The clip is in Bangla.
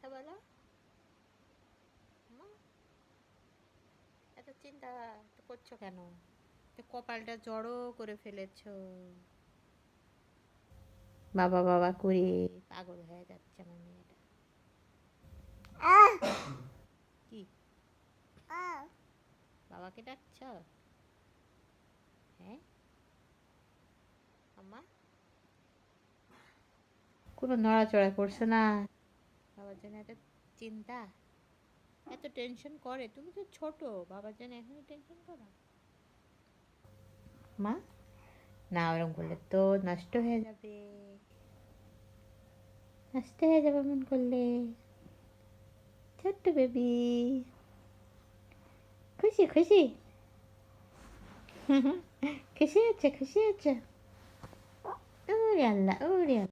কথা বলো। হুম? এত চিন্তা করছো কেন? তো কপালটা জড়ো করে ফেলেছো। বাবা বাবা করে পাগল হয়ে যাচ্ছে আমার মেয়েটা। কি বাবাকে ডাকছ? হ্যাঁ আম্মা, কোনো নড়াচড়া করছো না? বাবার জন্য এত চিন্তা, এত টেনশন করে? তুমি তো ছোট, বাবার জন্য এখনই টেনশন করো? মা, না ওরকম করলে তো নষ্ট হয়ে যাবে, নষ্ট হয়ে যাবে মন করলে। ছোট্ট বেবি, খুশি খুশি। খুশি হচ্ছে খুশি হচ্ছে। ওরে আল্লাহ ওরে আল্লাহ।